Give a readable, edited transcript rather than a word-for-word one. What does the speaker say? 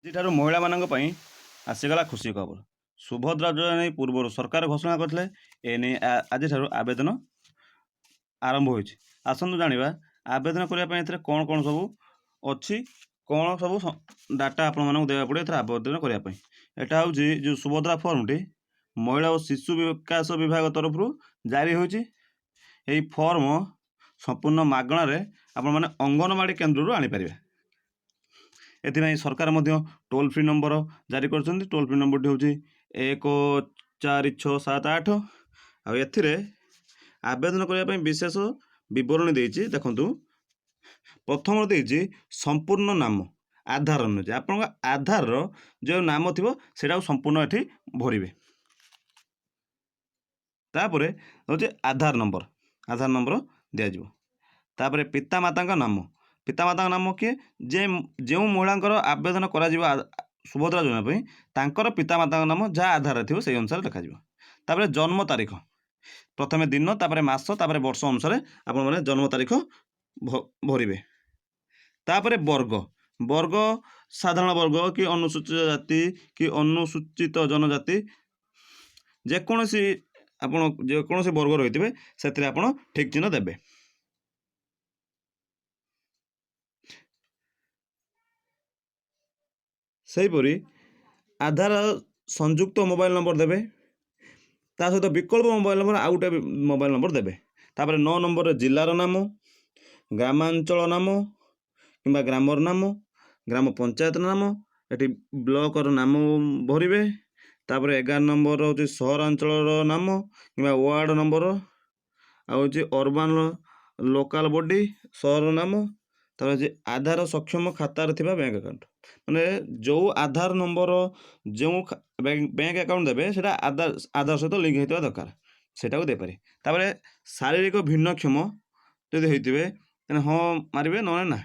ଆଜିଠାରୁ ମହିଳାମାନଙ୍କ ପାଇଁ ଆସିଗଲା ଖୁସି ଖବର। ସୁଭଦ୍ରା ଯୋଜନା ନେଇ ପୂର୍ବରୁ ସରକାର ଘୋଷଣା କରିଥିଲେ। ଏ ନେଇ ଆଜିଠାରୁ ଆବେଦନ ଆରମ୍ଭ ହୋଇଛି। ଆସନ୍ତୁ ଜାଣିବା ଆବେଦନ କରିବା ପାଇଁ ଏଥିରେ କ'ଣ କ'ଣ ସବୁ ଅଛି, କ'ଣ ସବୁ ଡାଟା ଆପଣମାନଙ୍କୁ ଦେବାକୁ ପଡ଼ିବ ଏଥିରେ ଆବେଦନ କରିବା ପାଇଁ। ଏଟା ହେଉଛି ଯେଉଁ ସୁଭଦ୍ରା ଫର୍ମଟି ମହିଳା ଓ ଶିଶୁ ବିକାଶ ବିଭାଗ ତରଫରୁ ଜାରି ହୋଇଛି। ଏହି ଫର୍ମ ସମ୍ପୂର୍ଣ୍ଣ ମାଗଣାରେ ଆପଣମାନେ ଅଙ୍ଗନବାଡ଼ି କେନ୍ଦ୍ରରୁ ଆଣିପାରିବେ। ଏଥିପାଇଁ ସରକାର ମଧ୍ୟ ଟୋଲ୍ ଫ୍ରି ନମ୍ବର ଜାରି କରିଛନ୍ତି। ଟୋଲ୍ ଫ୍ରି ନମ୍ବରଟି ହେଉଛି 14678। ଆଉ ଏଥିରେ ଆବେଦନ କରିବା ପାଇଁ ବିଶେଷ ବିବରଣୀ ଦେଇଛି। ଦେଖନ୍ତୁ, ପ୍ରଥମରେ ଦେଇଛି ସମ୍ପୂର୍ଣ୍ଣ ନାମ, ଆଧାର ଅନୁଯାୟୀ ଆପଣଙ୍କ ଆଧାରର ଯେଉଁ ନାମ ଥିବ ସେଇଟାକୁ ସମ୍ପୂର୍ଣ୍ଣ ଏଠି ଭରିବେ। ତାପରେ ହେଉଛି ଆଧାର ନମ୍ବର ଦିଆଯିବ। ତାପରେ ପିତାମାତାଙ୍କ ନାମ, ପିତାମାତାଙ୍କ ନାମ କିଏ, ଯେଉଁ ମହିଳାଙ୍କର ଆବେଦନ କରାଯିବ ସୁଭଦ୍ରା ଯୋଜନା ପାଇଁ ତାଙ୍କର ପିତାମାତାଙ୍କ ନାମ ଯାହା ଆଧାରରେ ଥିବ ସେଇ ଅନୁସାରେ ଲେଖାଯିବ। ତାପରେ ଜନ୍ମ ତାରିଖ, ପ୍ରଥମେ ଦିନ, ତାପରେ ମାସ, ତାପରେ ବର୍ଷ ଅନୁସାରେ ଆପଣମାନେ ଜନ୍ମ ତାରିଖ ଭରିବେ। ତାପରେ ବର୍ଗ, ସାଧାରଣ ବର୍ଗ କି ଅନୁସୂଚିତ ଜାତି କି ଅନୁସୂଚିତ ଜନଜାତି, ଯେକୌଣସି ବର୍ଗ ରହିଥିବେ ସେଥିରେ ଆପଣ ଠିକ୍ ଚିହ୍ନ ଦେବେ। ସେହିପରି ଆଧାର ସଂଯୁକ୍ତ ମୋବାଇଲ ନମ୍ବର ଦେବେ। ତା ସହିତ ବିକଳ୍ପ ମୋବାଇଲ ନମ୍ବର ଆଉ ଗୋଟେ ମୋବାଇଲ ନମ୍ବର ଦେବେ। ତାପରେ 9 ନମ୍ବରରେ ଜିଲ୍ଲାର ନାମ, ଗ୍ରାମାଞ୍ଚଳ ନାମ କିମ୍ବା ଗ୍ରାମର ନାମ, ଗ୍ରାମ ପଞ୍ଚାୟତର ନାମ, ଏଠି ବ୍ଲକର ନାମ ଭରିବେ। ତାପରେ 11 ନମ୍ବର ହେଉଛି ସହରାଞ୍ଚଳର ନାମ କିମ୍ବା ୱାର୍ଡ଼ ନମ୍ବର, ଆଉ ହେଉଛି ଅର୍ବାନ ଲୋକାଲ ବଡି ସହରର ନାମ। ତାପରେ ହେଉଛି ଆଧାର ସକ୍ଷମ ଖାତାରେ ଥିବା ବ୍ୟାଙ୍କ ଆକାଉଣ୍ଟ, ମାନେ ଯେଉଁ ଆଧାର ନମ୍ବର ଯେଉଁ ବ୍ୟାଙ୍କ ଆକାଉଣ୍ଟ ଦେବେ ସେଇଟା ଆଧାର ସହିତ ଲିଙ୍କ ହେଇଥିବା ଦରକାର, ସେଇଟାକୁ ଦେଇପାରେ। ତାପରେ ଶାରୀରିକ ଭିନ୍ନକ୍ଷମ ଯଦି ହେଇଥିବେ ତାହେଲେ ହଁ ମାରିବେ, ନହେଲେ ନା।